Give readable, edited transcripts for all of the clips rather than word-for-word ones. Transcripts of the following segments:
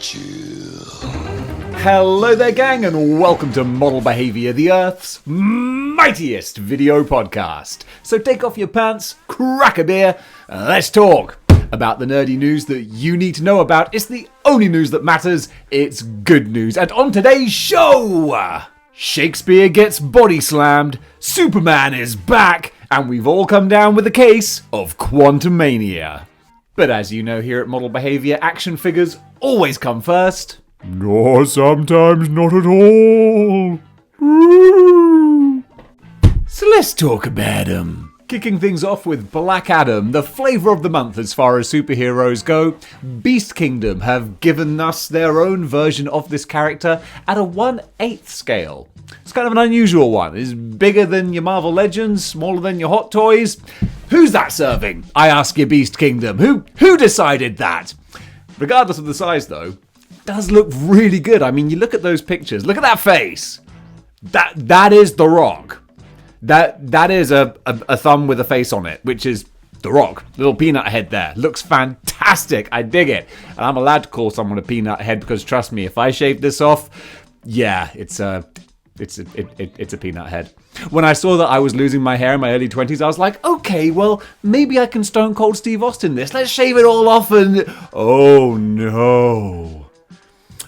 chill. Hello there, gang, and welcome to Model Behaviour, the Earth's mightiest video podcast. So take off your pants, crack a beer, and let's talk about the nerdy news that you need to know about. It's the only news that matters. It's good news. And on today's show, Shakespeare gets body slammed, Superman is back, and we've all come down with a case of Quantumania. But as you know here at Model Behaviour, action figures always come first. No, sometimes not at all. So let's talk about them. Kicking things off with Black Adam, the flavour of the month as far as superheroes go. Beast Kingdom have given us their own version of this character at a 1/8 scale. It's kind of an unusual one. It's bigger than your Marvel Legends, smaller than your Hot Toys. Who's that serving? I ask you, Beast Kingdom. Who decided that? Regardless of the size, though, it does look really good. I mean, you look at those pictures. Look at that face. That is The Rock. That is a thumb with a face on it, which is The Rock. Little peanut head there. Looks fantastic. I dig it. And I'm allowed to call someone a peanut head because, trust me, if I shave this off, yeah, it's a peanut head. When I saw that I was losing my hair in my early 20s, I was like, okay, well, maybe I can Stone Cold Steve Austin this. Let's shave it all off and... Oh, no.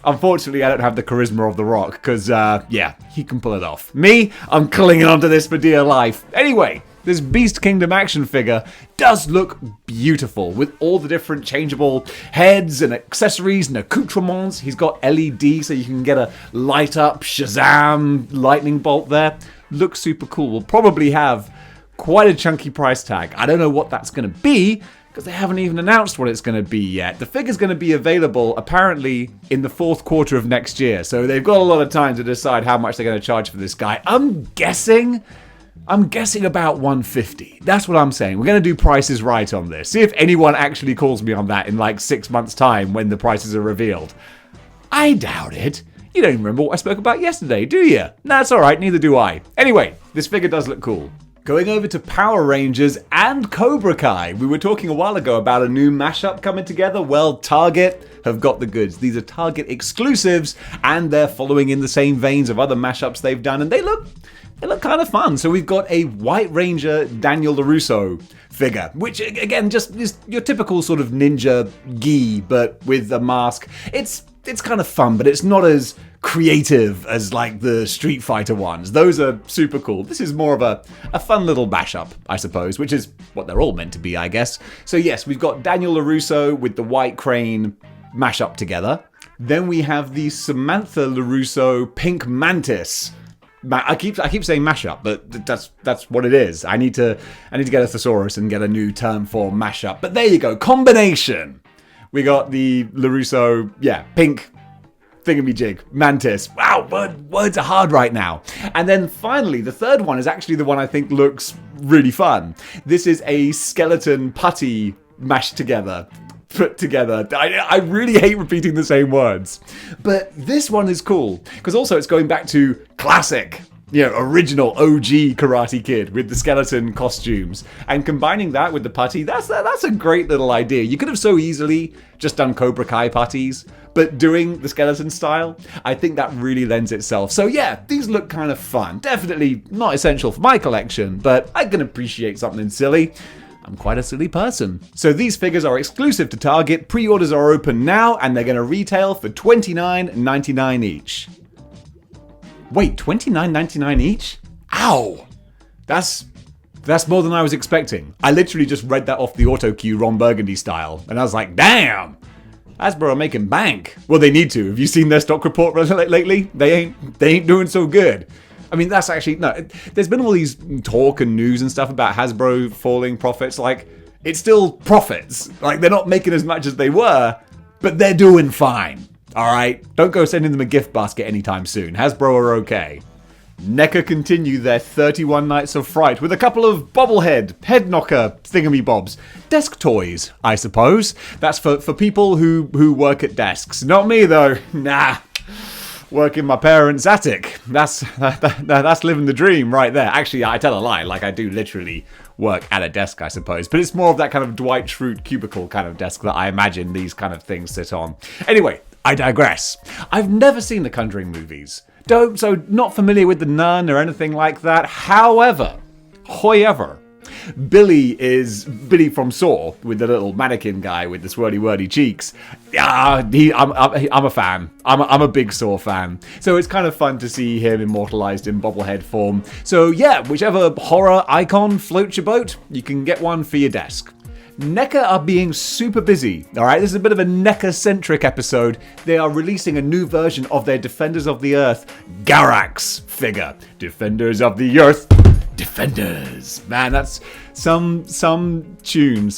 Unfortunately, I don't have the charisma of The Rock, because, yeah, he can pull it off. Me, I'm clinging onto this for dear life. Anyway, this Beast Kingdom action figure does look beautiful, with all the different changeable heads and accessories and accoutrements. He's got LED, so you can get a light-up Shazam lightning bolt there. Looks super cool. We'll probably have quite a chunky price tag. I don't know what that's going to be, because they haven't even announced what it's going to be yet. The figure's going to be available, apparently, in the fourth quarter of next year. So they've got a lot of time to decide how much they're going to charge for this guy. I'm guessing about $150. That's what I'm saying. We're going to do prices right on this. See if anyone actually calls me on that in like 6 months' time when the prices are revealed. I doubt it. You don't even remember what I spoke about yesterday, do you? Nah, it's alright, neither do I. Anyway, this figure does look cool. Going over to Power Rangers and Cobra Kai. We were talking a while ago about a new mashup coming together. Well, Target have got the goods. These are Target exclusives, and they're following in the same veins of other mashups they've done, and they look kind of fun. So we've got a White Ranger Daniel LaRusso figure, which again just is your typical sort of ninja gi, but with a mask. It's kind of fun, but it's not as creative as like the Street Fighter ones. Those are super cool. This is more of a fun little mashup, I suppose, which is what they're all meant to be, I guess. So yes, we've got Daniel LaRusso with the White Crane mashup together. Then we have the Samantha LaRusso Pink Mantis. I keep saying mashup, but that's what it is. I need to get a thesaurus and get a new term for mashup. But there you go, combination. We got the LaRusso, pink thingamajig, Mantis. Wow, words are hard right now. And then finally, the third one is actually the one I think looks really fun. This is a skeleton putty put together. I really hate repeating the same words. But this one is cool, because also it's going back to classic, original OG Karate Kid with the skeleton costumes. And combining that with the putty, that's a great little idea. You could have so easily just done Cobra Kai putties, but doing the skeleton style, I think that really lends itself. So yeah, these look kind of fun. Definitely not essential for my collection, but I can appreciate something silly. I'm quite a silly person. So these figures are exclusive to Target, pre-orders are open now, and they're going to retail for $29.99 each. Wait, $29.99 each? Ow! That's more than I was expecting. I literally just read that off the auto cue Ron Burgundy style, and I was like, damn! Hasbro are making bank. Well, they need to. Have you seen their stock report lately? They ain't doing so good. I mean, that's actually... No, there's been all these talk and news and stuff about Hasbro falling profits. Like, it's still profits. Like, they're not making as much as they were, but they're doing fine. Alright? Don't go sending them a gift basket anytime soon. Hasbro are okay. Neca continue their 31 Nights of Fright with a couple of bobblehead, head knocker thingamybobs. Desk toys, I suppose. That's for people who work at desks. Not me, though. Nah. Work in my parents' attic. That's living the dream right there. Actually, I tell a lie. Like, I do literally work at a desk, I suppose. But it's more of that kind of Dwight Schrute cubicle kind of desk that I imagine these kind of things sit on. Anyway, I digress. I've never seen the Conjuring movies, so not familiar with the Nun or anything like that. However, Billy from Saw, with the little mannequin guy with the swirly-wordy cheeks. I'm a fan. I'm a big Saw fan. So it's kind of fun to see him immortalized in bobblehead form. So yeah, whichever horror icon floats your boat, you can get one for your desk. NECA are being super busy, alright? This is a bit of a NECA-centric episode. They are releasing a new version of their Defenders of the Earth Garax figure. Defenders of the Earth. Defenders. Man, that's some theme tunes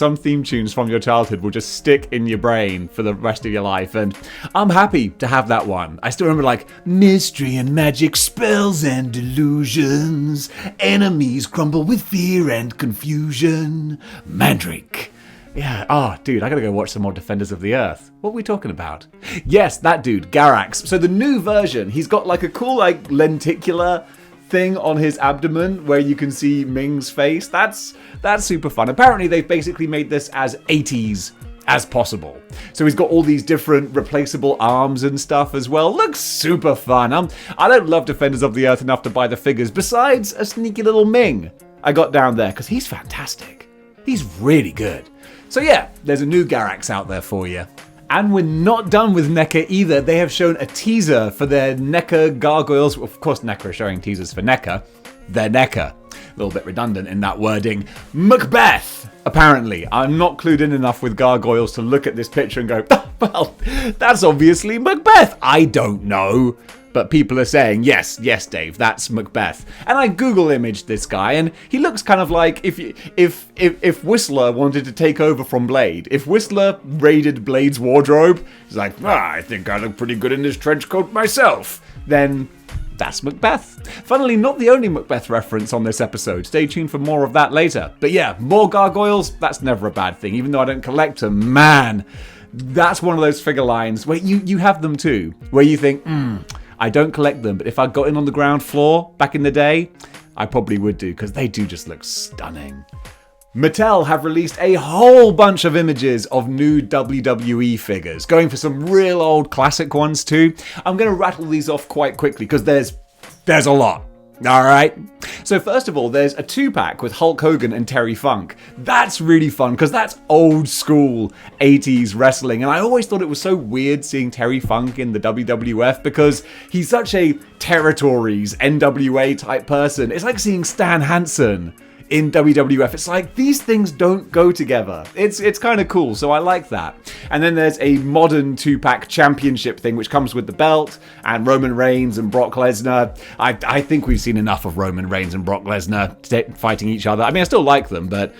from your childhood will just stick in your brain for the rest of your life, and I'm happy to have that one. I still remember like mystery and magic, spells and delusions, enemies crumble with fear and confusion. Mandrake. Yeah, oh, dude, I gotta go watch some more Defenders of the Earth. What are we talking about? Yes, that dude, Garax. So the new version, he's got like a cool like lenticular thing on his abdomen where you can see Ming's face. That's super fun. Apparently they've basically made this as 80s as possible. So he's got all these different replaceable arms and stuff as well. Looks super fun. I don't love Defenders of the Earth enough to buy the figures, besides a sneaky little Ming I got down there, because he's fantastic. He's really good. So yeah, there's a new Garax out there for you. And we're not done with NECA either. They have shown a teaser for their NECA Gargoyles. Of course, NECA are showing teasers for NECA. They're NECA. A little bit redundant in that wording. Macbeth, apparently. I'm not clued in enough with Gargoyles to look at this picture and go, oh, well, that's obviously Macbeth. I don't know. But people are saying, yes, Dave, that's Macbeth. And I Google imaged this guy, and he looks kind of like if Whistler wanted to take over from Blade. If Whistler raided Blade's wardrobe, he's like, I think I look pretty good in this trench coat myself. Then that's Macbeth. Funnily, not the only Macbeth reference on this episode. Stay tuned for more of that later. But yeah, more Gargoyles, that's never a bad thing. Even though I don't collect them, man, that's one of those figure lines where you have them too, where you think, I don't collect them, but if I got in on the ground floor back in the day, I probably would do, because they do just look stunning. Mattel have released a whole bunch of images of new WWE figures, going for some real old classic ones too. I'm going to rattle these off quite quickly, because there's a lot. Alright, so first of all, there's a 2-pack with Hulk Hogan and Terry Funk. That's really fun, because that's old school 80s wrestling, and I always thought it was so weird seeing Terry Funk in the WWF, because he's such a territories, NWA type person. It's like seeing Stan Hansen in WWF. It's like, these things don't go together. It's kind of cool, so I like that. And then there's a modern 2-pack championship thing, which comes with the belt, and Roman Reigns and Brock Lesnar. I think we've seen enough of Roman Reigns and Brock Lesnar fighting each other. I mean, I still like them, but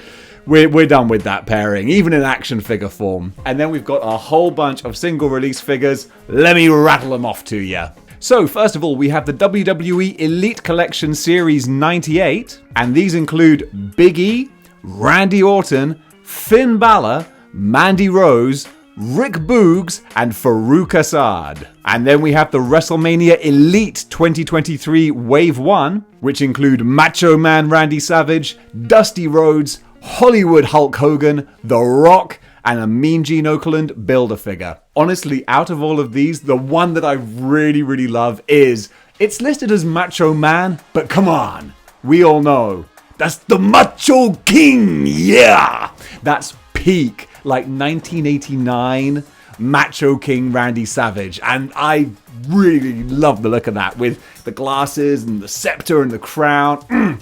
we're done with that pairing, even in action figure form. And then we've got a whole bunch of single release figures. Let me rattle them off to you. So, first of all, we have the WWE Elite Collection Series 98, and these include Big E, Randy Orton, Finn Balor, Mandy Rose, Rick Boogs, and Farouk Assad. And then we have the WrestleMania Elite 2023 Wave 1, which include Macho Man Randy Savage, Dusty Rhodes, Hollywood Hulk Hogan, The Rock, and a Mean Gene Okerlund Build-A-Figure. Honestly, out of all of these, the one that I really, really love is, it's listed as Macho Man, but come on, we all know, that's the Macho King, yeah! That's peak, like 1989 Macho King Randy Savage, and I really love the look of that, with the glasses and the scepter and the crown.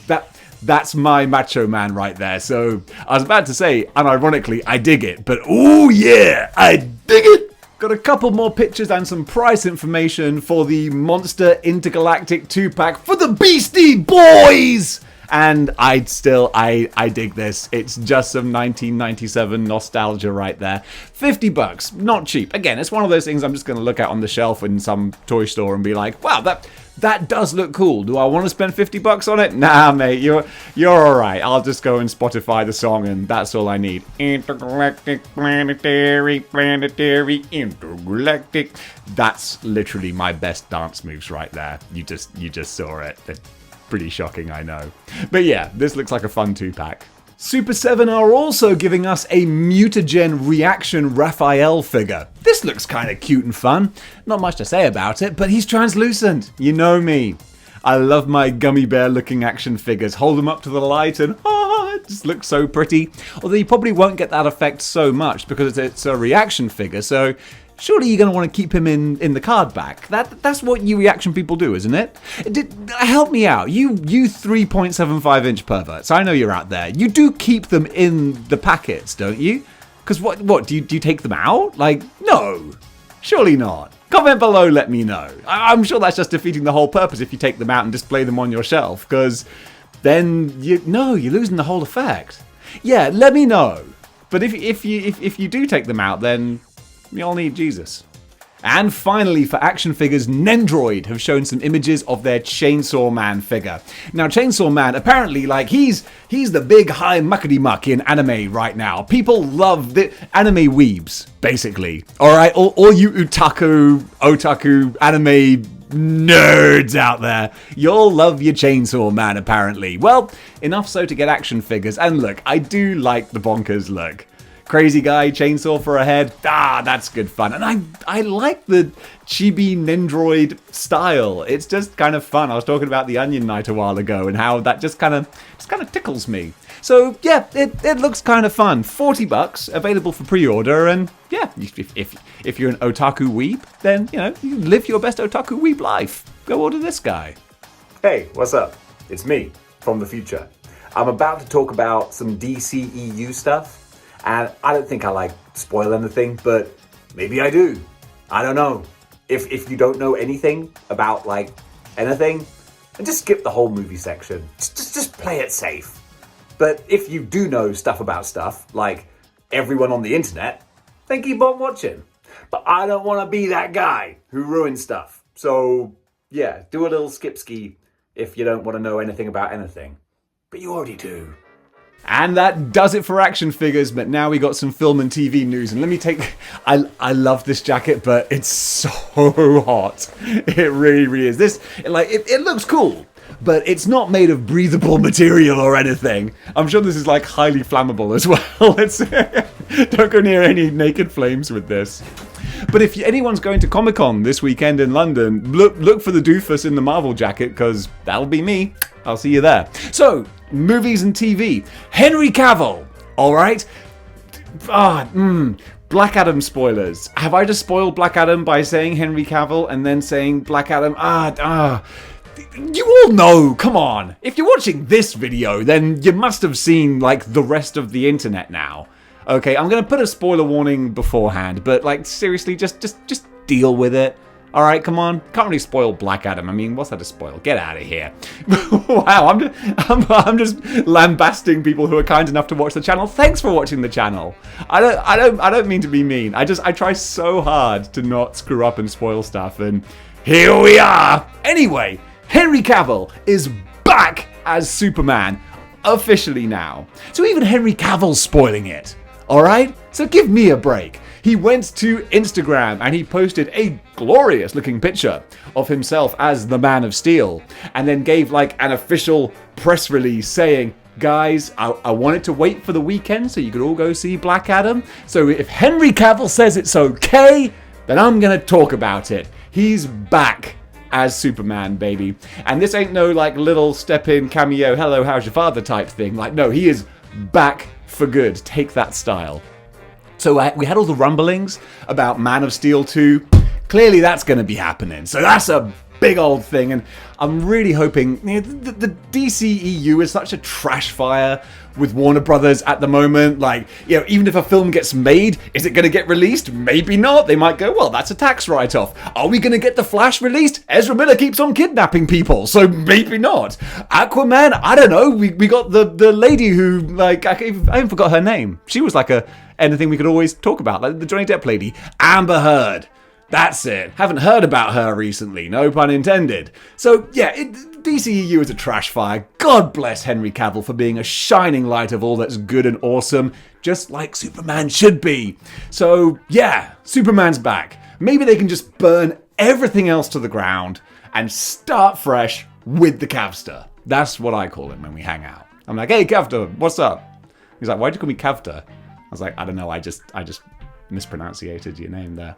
That's my Macho Man right there. So I was about to say, unironically, I dig it. But oh yeah, I dig it. Got a couple more pictures and some price information for the Monster Intergalactic 2-pack for the Beastie Boys. And I dig this. It's just some 1997 nostalgia right there. $50, not cheap. Again, it's one of those things I'm just going to look at on the shelf in some toy store and be like, wow, that does look cool. Do I want to spend $50 on it? Nah, mate, you're all right. I'll just go and Spotify the song, and that's all I need. Intergalactic, planetary, intergalactic. That's literally my best dance moves right there. You just saw it. Pretty shocking, I know. But yeah, this looks like a fun 2-pack. Super 7 are also giving us a mutagen reaction Raphael figure. This looks kind of cute and fun. Not much to say about it, but he's translucent. You know me. I love my gummy bear looking action figures. Hold them up to the light and it just looks so pretty. Although you probably won't get that effect so much because it's a reaction figure, so surely you're going to want to keep him in the card back. That's what you reaction people do, isn't it? Help me out. You 3.75 inch perverts. I know you're out there. You do keep them in the packets, don't you? Because what do you take them out? Like, no. Surely not. Comment below, let me know. I'm sure that's just defeating the whole purpose if you take them out and display them on your shelf, because then you're losing the whole effect. Yeah, let me know. But if you do take them out, then you'll need Jesus. And finally, for action figures, Nendroid have shown some images of their Chainsaw Man figure. Now, Chainsaw Man, apparently, like, he's the big high muckety-muck in anime right now. People love the anime weebs, basically. Alright, all you otaku, anime nerds out there, you'll love your Chainsaw Man, apparently. Well, enough so to get action figures. And look, I do like the bonkers look. Crazy guy, chainsaw for a head. That's good fun. And I like the chibi Nendroid style. It's just kind of fun. I was talking about the Onion Knight a while ago and how that just kind of tickles me. So yeah, it looks kind of fun. $40, available for pre-order, and yeah, if you're an otaku weeb, then you live your best otaku weeb life. Go order this guy. Hey, what's up? It's me from the future. I'm about to talk about some DCEU stuff. And I don't think I spoil anything, but maybe I do. I don't know. If you don't know anything about anything, then just skip the whole movie section. Just play it safe. But if you do know stuff about stuff, like everyone on the internet, then keep on watching. But I don't want to be that guy who ruins stuff. So yeah, do a little skip ski if you don't want to know anything about anything. But you already do. And that does it for action figures, but now we got some film and TV news. And let me I love this jacket, but it's so hot. It really, really is. It looks cool, but it's not made of breathable material or anything. I'm sure this is highly flammable as well. Don't go near any naked flames with this. But if anyone's going to Comic-Con this weekend in London, look for the doofus in the Marvel jacket, because that'll be me. I'll see you there. So, movies and TV. Henry Cavill, alright? Black Adam spoilers. Have I just spoiled Black Adam by saying Henry Cavill and then saying Black Adam? You all know, come on. If you're watching this video, then you must have seen, the rest of the internet now. Okay, I'm gonna put a spoiler warning beforehand, but, seriously, just deal with it. Alright, come on. Can't really spoil Black Adam. I mean, what's that to spoil? Get out of here. Wow, I'm just lambasting people who are kind enough to watch the channel. Thanks for watching the channel. I don't mean to be mean. I try so hard to not screw up and spoil stuff, and here we are. Anyway, Henry Cavill is back as Superman officially now. So even Henry Cavill's spoiling it. Alright? So give me a break. He went to Instagram and he posted a glorious looking picture of himself as the Man of Steel, and then gave an official press release saying, guys, I wanted to wait for the weekend so you could all go see Black Adam. So if Henry Cavill says it's okay, then I'm gonna talk about it. He's back as Superman, baby. And this ain't no little step in cameo, hello, how's your father type thing. No, he is back for good. Take that style. So we had all the rumblings about Man of Steel 2. Clearly that's going to be happening. So that's a big old thing. And I'm really hoping... the DCEU is such a trash fire with Warner Brothers at the moment. Even if a film gets made, is it going to get released? Maybe not. They might go, well, that's a tax write-off. Are we going to get The Flash released? Ezra Miller keeps on kidnapping people, so maybe not. Aquaman, I don't know. We got the lady who, I even forgot her name. She was anything we could always talk about, the Johnny Depp lady. Amber Heard. That's it. Haven't heard about her recently, no pun intended. So yeah, DCEU is a trash fire. God bless Henry Cavill for being a shining light of all that's good and awesome, just like Superman should be. So yeah, Superman's back. Maybe they can just burn everything else to the ground and start fresh with the Cavster. That's what I call him when we hang out. I'm like, hey Cavster, what's up? He's like, why'd you call me Kavta? I was like, I don't know, I just mispronunciated your name there.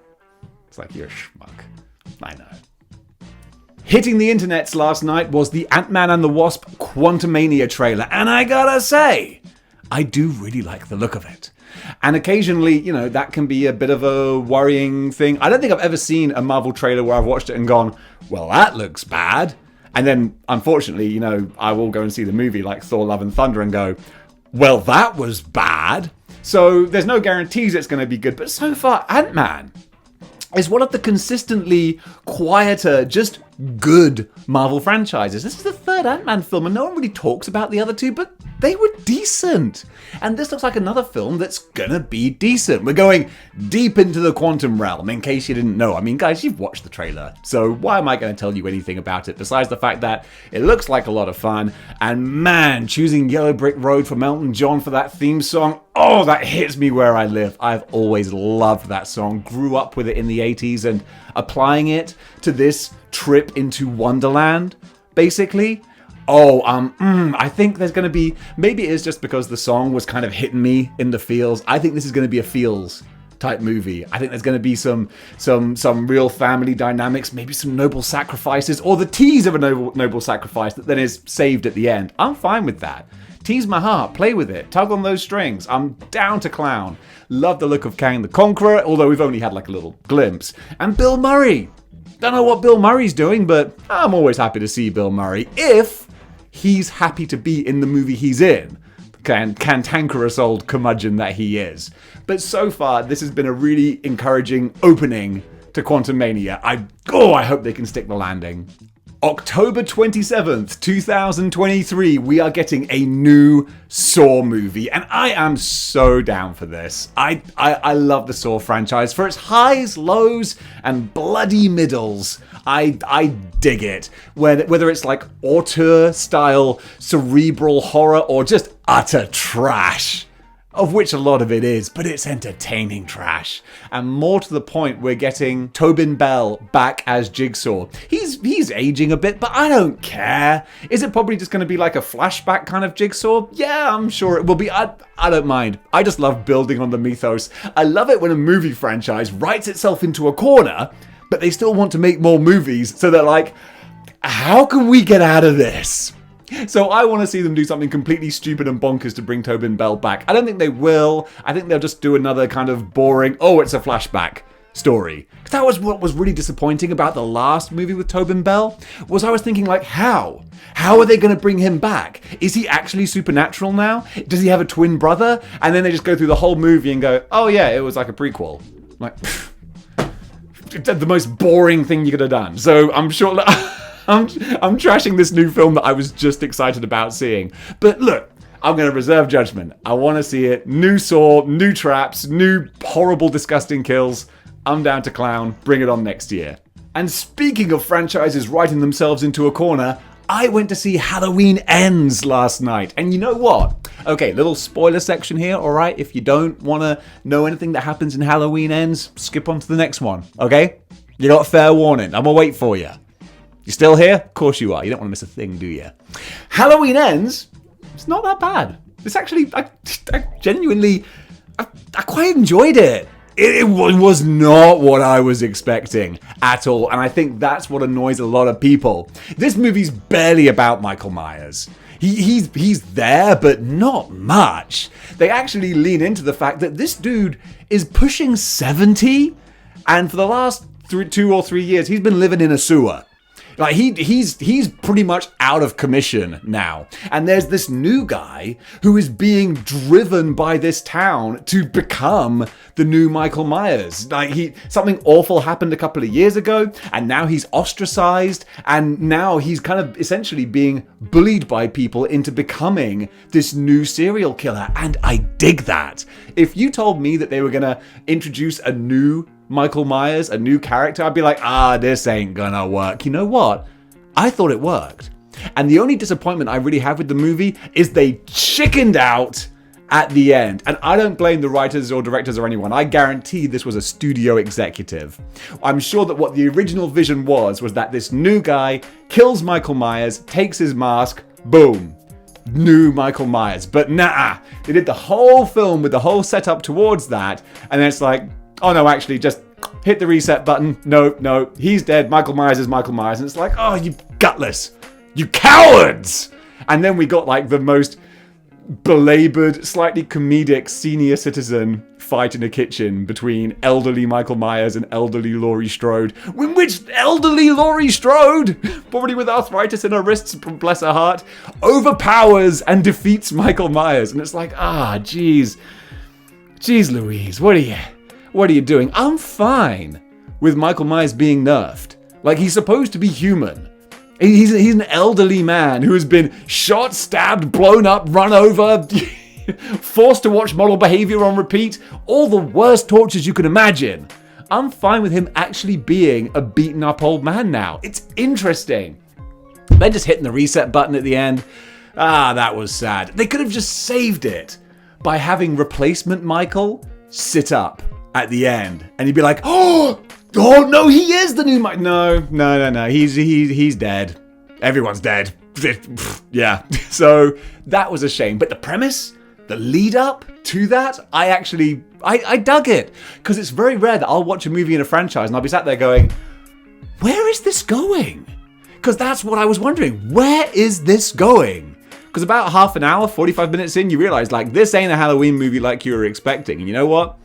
It's like, you're a schmuck. I know. Hitting the internets last night was the Ant-Man and the Wasp Quantumania trailer, and I gotta say, I do really like the look of it. And occasionally, you know, that can be a bit of a worrying thing. I don't think I've ever seen a Marvel trailer where I've watched it and gone, well, that looks bad. And then, unfortunately, you know, I will go and see the movie like Thor Love and Thunder and go, well, that was bad. So there's no guarantees it's going to be good. But so far, Ant-Man is one of the consistently quieter, just good Marvel franchises. This is the third Ant-Man film, and no one really talks about the other two, but they were decent. And this looks like another film that's gonna be decent. We're going deep into the quantum realm, in case you didn't know. I mean, guys, you've watched the trailer, so why am I gonna tell you anything about it, besides the fact that it looks like a lot of fun, and man, choosing Yellow Brick Road from Elton John for that theme song, oh, that hits me where I live. I've always loved that song, grew up with it in the 80s, and applying it to this trip into Wonderland, basically. Oh, I think there's going to be, maybe it is just because the song was kind of hitting me in the feels. I think this is going to be a feels type movie. I think there's going to be some real family dynamics, maybe some noble sacrifices, or the tease of a noble sacrifice that then is saved at the end. I'm fine with that. Tease my heart, play with it, tug on those strings. I'm down to clown. Love the look of Kang the Conqueror, although we've only had like a little glimpse. And Bill Murray. Don't know what Bill Murray's doing, but I'm always happy to see Bill Murray if he's happy to be in the movie he's in. Cantankerous old curmudgeon that he is. But so far, this has been a really encouraging opening to Quantumania. I hope they can stick the landing. October 27th, 2023, we are getting a new Saw movie, and I am so down for this. I love the Saw franchise for its highs, lows, and bloody middles. I dig it. Whether it's like auteur-style cerebral horror or just utter trash. Of which a lot of it is, but it's entertaining trash. And more to the point, we're getting Tobin Bell back as Jigsaw. He's aging a bit, but I don't care. Is it probably just going to be like a flashback kind of Jigsaw? Yeah, I'm sure it will be. I don't mind. I just love building on the mythos. I love it when a movie franchise writes itself into a corner, but they still want to make more movies, so they're like, how can we get out of this? So I want to see them do something completely stupid and bonkers to bring Tobin Bell back. I don't think they will. I think they'll just do another kind of boring, oh, it's a flashback story. Because that was what was really disappointing about the last movie with Tobin Bell, was I was thinking like, how? How are they going to bring him back? Is he actually supernatural now? Does he have a twin brother? And then they just go through the whole movie and go, oh yeah, it was like a prequel. Like, the most boring thing you could have done. So I'm sure... I'm trashing this new film that I was just excited about seeing. But look, I'm going to reserve judgment. I want to see it. New Saw, new traps, new horrible, disgusting kills. I'm down to clown. Bring it on next year. And speaking of franchises writing themselves into a corner, I went to see Halloween Ends last night. And you know what? Okay, little spoiler section here, alright? If you don't want to know anything that happens in Halloween Ends, skip on to the next one, okay? You got fair warning. I'm going to wait for you. You still here? Of course you are. You don't want to miss a thing, do you? Halloween Ends, it's not that bad. It's actually, I genuinely, I quite enjoyed it. It was not what I was expecting at all. And I think that's what annoys a lot of people. This movie's barely about Michael Myers. He's there, but not much. They actually lean into the fact that this dude is pushing 70. And for the last 2 or 3 years, he's been living in a sewer. Like he's pretty much out of commission now. And there's this new guy who is being driven by this town to become the new Michael Myers. Like something awful happened a couple of years ago, and now he's ostracized, and now he's kind of essentially being bullied by people into becoming this new serial killer. And I dig that. If you told me that they were gonna introduce a new Michael Myers, a new character, I'd be like, this ain't gonna work. You know what? I thought it worked. And the only disappointment I really have with the movie is they chickened out at the end. And I don't blame the writers or directors or anyone. I guarantee this was a studio executive. I'm sure that what the original vision was that this new guy kills Michael Myers, takes his mask, boom. new Michael Myers. But nah, they did the whole film with the whole setup towards that, and then it's like, oh no, actually, just hit the reset button. No, he's dead. Michael Myers is Michael Myers. And it's like, oh, you gutless. You cowards! And then we got like the most belabored, slightly comedic senior citizen fight in a kitchen between elderly Michael Myers and elderly Laurie Strode. In which elderly Laurie Strode, probably with arthritis in her wrists, bless her heart, overpowers and defeats Michael Myers. And it's like, jeez Louise, what are you doing? I'm fine with Michael Myers being nerfed. Like, he's supposed to be human. He's an elderly man who has been shot, stabbed, blown up, run over, forced to watch model behavior on repeat, all the worst tortures you can imagine. I'm fine with him actually being a beaten up old man now. It's interesting. Then just hitting the reset button at the end. That was sad. They could have just saved it by having replacement Michael sit up at the end, and he'd be like, oh no, he is the new Mike. No, he's dead. Everyone's dead. Yeah. So that was a shame. But the premise, the lead up to that, I dug it, because it's very rare that I'll watch a movie in a franchise and I'll be sat there going, where is this going? Because that's what I was wondering. Where is this going? Because about half an hour, 45 minutes in, you realize, like, this ain't a Halloween movie like you were expecting. And you know what?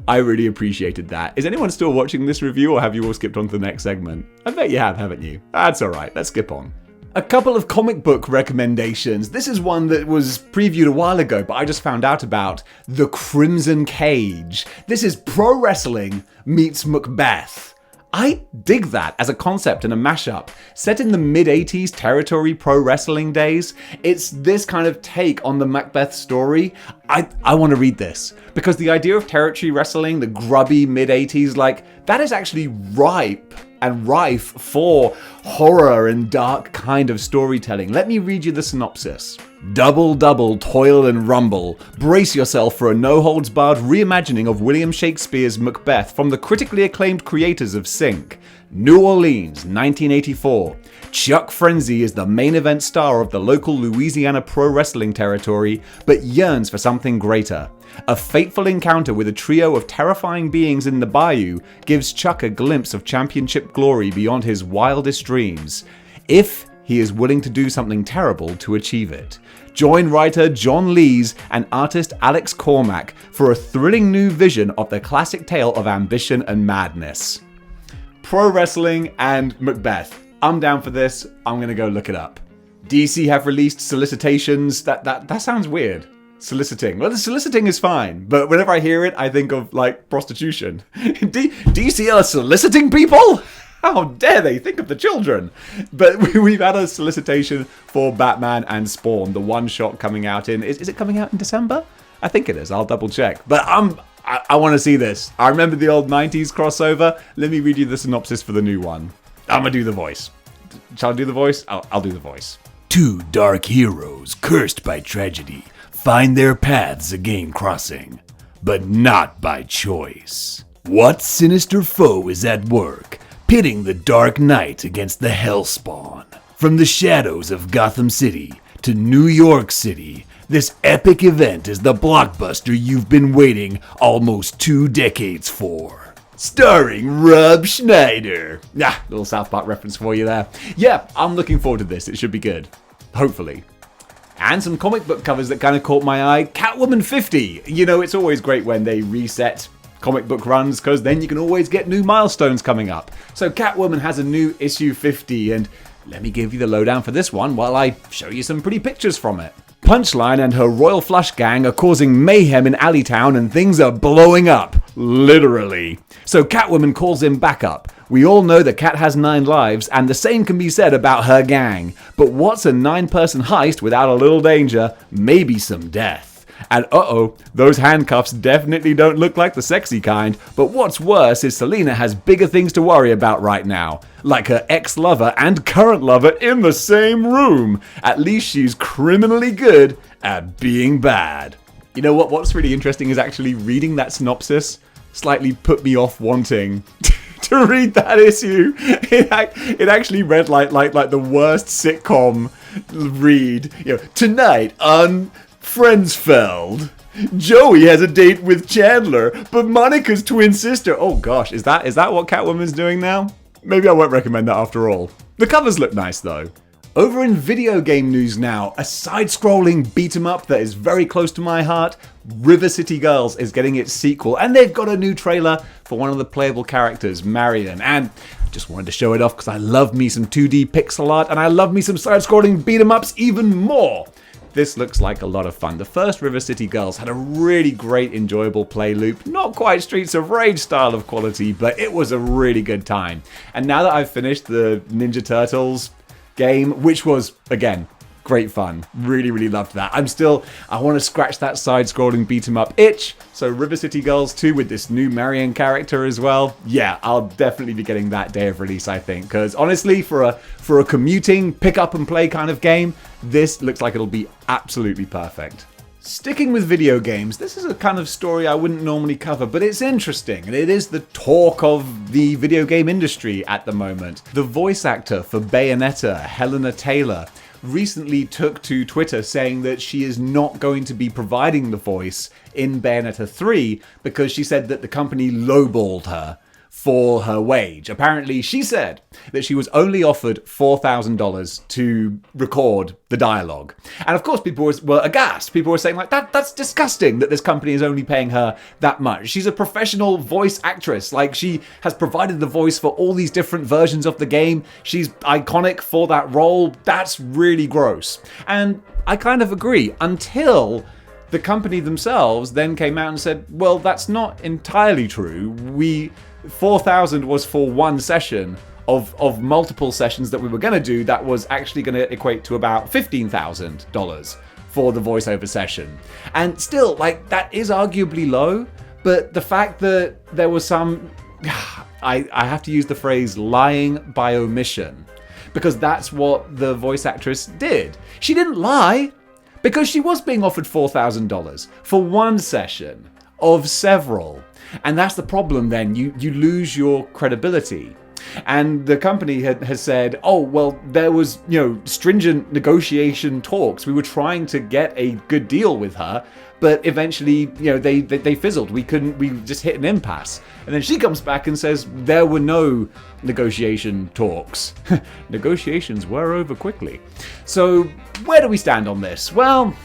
I really appreciated that. Is anyone still watching this review, or have you all skipped on to the next segment? I bet you have, haven't you? That's alright, let's skip on. A couple of comic book recommendations. This is one that was previewed a while ago, but I just found out about. The Crimson Cage. This is pro wrestling meets Macbeth. I dig that as a concept and a mashup. Set in the mid-80s territory pro wrestling days, it's this kind of take on the Macbeth story. I want to read this, because the idea of territory wrestling, the grubby mid-80s, like, that is actually ripe and rife for horror and dark kind of storytelling. Let me read you the synopsis. Double, toil and rumble. Brace yourself for a no-holds-barred reimagining of William Shakespeare's Macbeth from the critically acclaimed creators of Sync. New Orleans, 1984. Chuck Frenzy is the main event star of the local Louisiana pro wrestling territory, but yearns for something greater. A fateful encounter with a trio of terrifying beings in the bayou gives Chuck a glimpse of championship glory beyond his wildest dreams, if he is willing to do something terrible to achieve it. Join writer John Lees and artist Alex Cormack for a thrilling new vision of the classic tale of ambition and madness. Pro wrestling and Macbeth. I'm down for this. I'm gonna go look it up. DC have released solicitations. That sounds weird. Soliciting. Well, the soliciting is fine, but whenever I hear it, I think of, like, prostitution. DC are soliciting people? How dare they think of the children? But we've had a solicitation for Batman and Spawn, the one shot coming out in... Is it coming out in December? I think it is. I'll double check. But I want to see this. I remember the old 90s crossover. Let me read you the synopsis for the new one. I'm going to do the voice. Shall I do the voice? I'll do the voice. Two dark heroes cursed by tragedy find their paths again crossing, but not by choice. What sinister foe is at work, pitting the Dark Knight against the Hellspawn? From the shadows of Gotham City to New York City, this epic event is the blockbuster you've been waiting almost 2 decades for. Starring Rob Schneider. Little South Park reference for you there. Yeah, I'm looking forward to this. It should be good. Hopefully. And some comic book covers that kind of caught my eye. Catwoman 50. You know, it's always great when they reset comic book runs, because then you can always get new milestones coming up. So Catwoman has a new issue 50, and let me give you the lowdown for this one while I show you some pretty pictures from it. Punchline and her Royal Flush gang are causing mayhem in Alleytown, and things are blowing up. Literally. So Catwoman calls in backup. We all know that Cat has 9 lives, and the same can be said about her gang. But what's a 9-person heist without a little danger? Maybe some death. And those handcuffs definitely don't look like the sexy kind. But what's worse is Selena has bigger things to worry about right now. Like her ex-lover and current lover in the same room. At least she's criminally good at being bad. You know what? What's really interesting is actually reading that synopsis slightly put me off wanting to read that issue. It actually read like the worst sitcom read, tonight on Friendsfeld, Joey has a date with Chandler, but Monica's twin sister. Oh gosh, is that what Catwoman's doing now? Maybe I won't recommend that after all. The covers look nice though. Over in video game news now, a side-scrolling beat-em-up that is very close to my heart, River City Girls is getting its sequel, and they've got a new trailer for one of the playable characters, Marion, and I just wanted to show it off because I love me some 2D pixel art, and I love me some side-scrolling beat-em-ups even more. This looks like a lot of fun. The first River City Girls had a really great, enjoyable play loop. Not quite Streets of Rage style of quality, but it was a really good time. And now that I've finished the Ninja Turtles game, which was, again, great fun. Really, really loved that. I want to scratch that side-scrolling beat-em-up itch. So River City Girls 2 with this new Marion character as well. Yeah, I'll definitely be getting that day of release, I think. Because honestly, for a commuting, pick-up-and-play kind of game, this looks like it'll be absolutely perfect. Sticking with video games, this is a kind of story I wouldn't normally cover, but it's interesting, and it is the talk of the video game industry at the moment. The voice actor for Bayonetta, Helena Taylor, recently took to Twitter saying that she is not going to be providing the voice in Bayonetta 3 because she said that the company lowballed her for her wage. Apparently, she said that she was only offered $4,000 to record the dialogue. And of course, people were aghast. People were saying, like, that's disgusting that this company is only paying her that much. She's a professional voice actress. Like, she has provided the voice for all these different versions of the game. She's iconic for that role. That's really gross. And I kind of agree, until the company themselves then came out and said, well, that's not entirely true. 4,000 was for one session of multiple sessions that we were going to do. That was actually going to equate to about $15,000 for the voiceover session. And still, like, that is arguably low, but the fact that there was some, I have to use the phrase lying by omission, because that's what the voice actress did. She didn't lie, because she was being offered $4,000 for one session of several. And that's the problem then. You lose your credibility. And the company has said, oh, well, there was, stringent negotiation talks. We were trying to get a good deal with her, but eventually, they fizzled. We just hit an impasse. And then she comes back and says there were no negotiation talks. Negotiations were over quickly. So where do we stand on this? Well,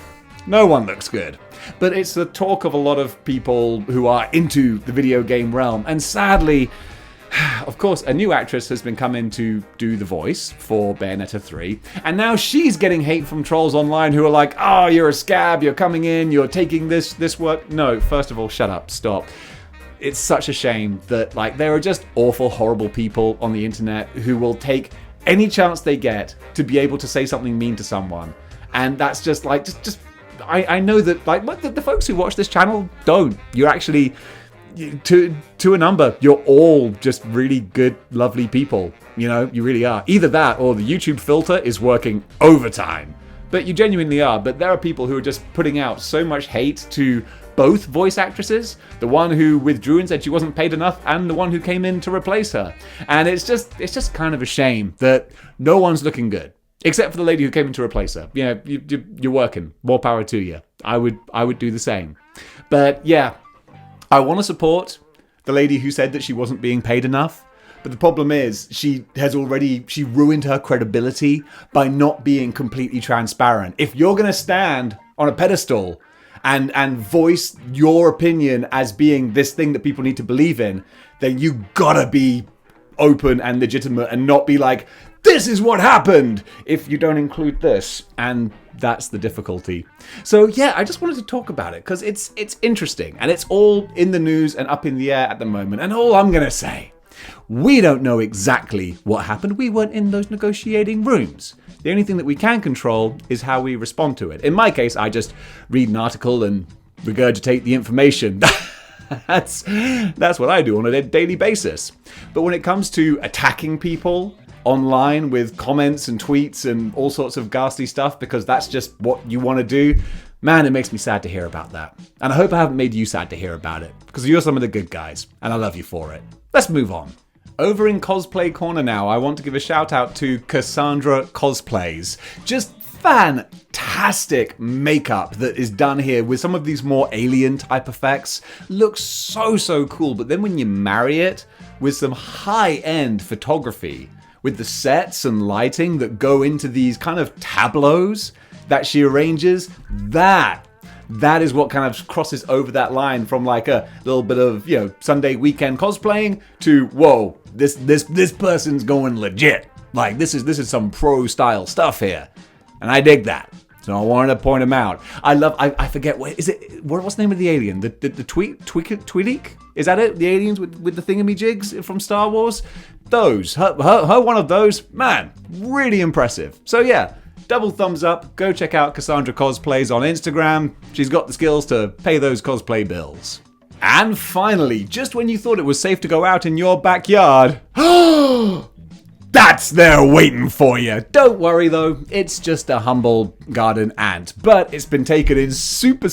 no one looks good. But it's the talk of a lot of people who are into the video game realm. And sadly, of course, a new actress has been coming to do the voice for Bayonetta 3. And now she's getting hate from trolls online who are like, oh, you're a scab, you're coming in, you're taking this work. No, first of all, shut up, stop. It's such a shame that, like, there are just awful, horrible people on the internet who will take any chance they get to be able to say something mean to someone. And that's just like, I know that, like, the folks who watch this channel don't. You're actually, to a number, you're all just really good, lovely people. You really are. Either that or the YouTube filter is working overtime. But you genuinely are. But there are people who are just putting out so much hate to both voice actresses, the one who withdrew and said she wasn't paid enough, and the one who came in to replace her. And it's just kind of a shame that no one's looking good. Except for the lady who came in to replace her. You're working. More power to you. I would do the same. But yeah, I want to support the lady who said that she wasn't being paid enough. But the problem is she ruined her credibility by not being completely transparent. If you're going to stand on a pedestal and voice your opinion as being this thing that people need to believe in, then you gotta be open and legitimate and not be like, this is what happened if you don't include this. And that's the difficulty. So yeah, I just wanted to talk about it because it's interesting and it's all in the news and up in the air at the moment. And all I'm going to say, we don't know exactly what happened. We weren't in those negotiating rooms. The only thing that we can control is how we respond to it. In my case, I just read an article and regurgitate the information. That's what I do on a daily basis. But when it comes to attacking people online with comments and tweets and all sorts of ghastly stuff because that's just what you want to do, man, it makes me sad to hear about that. And I hope I haven't made you sad to hear about it because you're some of the good guys and I love you for it. Let's move on. Over in Cosplay Corner now, I want to give a shout out to Cassandra Cosplays. Just fantastic makeup that is done here with some of these more alien type effects. Looks so cool, but then when you marry it with some high-end photography, with the sets and lighting that go into these kind of tableaus that she arranges, that is what kind of crosses over that line from like a little bit of, you know, Sunday weekend cosplaying to, whoa, this person's going legit. Like this is some pro style stuff here. And I dig that. So I wanted to point him out. I forget, what's the name of the alien? The Twi'lek? Is that it? The aliens with the thingamajigs from Star Wars? Those. Her one of those. Man, really impressive. So yeah, double thumbs up. Go check out Cassandra Cosplays on Instagram. She's got the skills to pay those cosplay bills. And finally, just when you thought it was safe to go out in your backyard, that's there waiting for you. Don't worry though, it's just a humble garden ant, but it's been taken in super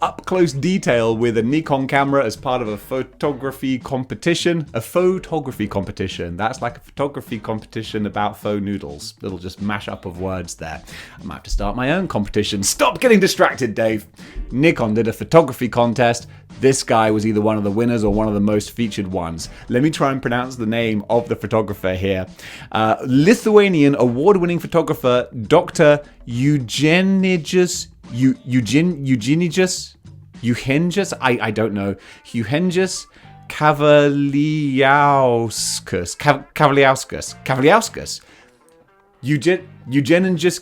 up close detail with a Nikon camera as part of a photography competition. A photography competition. That's like a photography competition about faux noodles. Little just mash up of words there. I might have to start my own competition. Stop getting distracted, Dave. Nikon did a photography contest. This guy was either one of the winners or one of the most featured ones. Let me try and pronounce the name of the photographer here. Lithuanian award-winning photographer Dr. Eugenijus, I don't know. Eugenijus Kavaliauskas. Eugenijus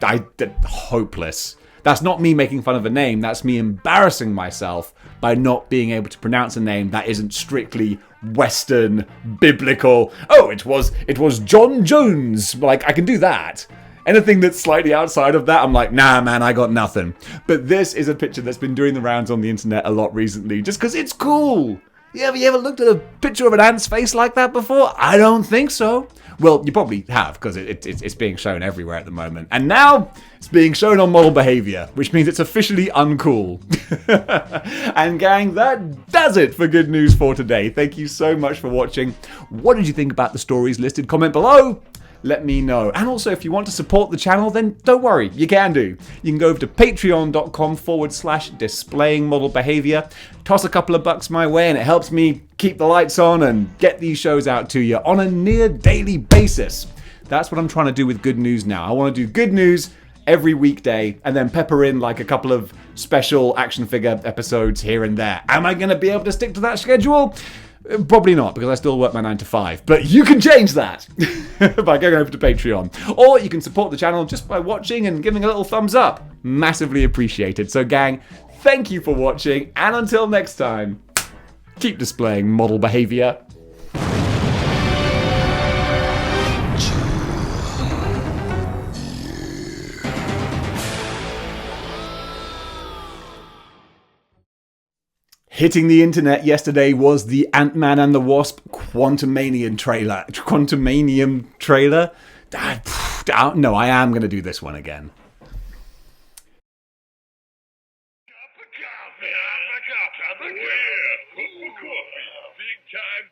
Kavaliauskas. Hopeless. That's not me making fun of a name, that's me embarrassing myself by not being able to pronounce a name that isn't strictly Western, biblical. Oh, it was John Jones. Like, I can do that. Anything that's slightly outside of that, I'm like, nah, man, I got nothing. But this is a picture that's been doing the rounds on the internet a lot recently, just because it's cool. You ever looked at a picture of an ant's face like that before? I don't think so. Well, you probably have, because it's being shown everywhere at the moment. And now, it's being shown on Model Behaviour, which means it's officially uncool. And gang, that does it for Good News for today. Thank you so much for watching. What did you think about the stories listed? Comment below. Let me know. And also, if you want to support the channel, then don't worry, you can do. You can go over to patreon.com/displaying-model-behaviour, toss a couple of bucks my way, and it helps me keep the lights on and get these shows out to you on a near daily basis. That's what I'm trying to do with Good News now. I want to do Good News every weekday and then pepper in like a couple of special action figure episodes here and there. Am I going to be able to stick to that schedule? Probably not, because I still work my 9 to 5. But you can change that by going over to Patreon. Or you can support the channel just by watching and giving a little thumbs up. Massively appreciated. So gang, thank you for watching, and until next time, keep displaying model behavior. Hitting the internet yesterday was the Ant-Man and the Wasp Quantumanium trailer. No, I am going to do this one again. Cup of coffee. Big time.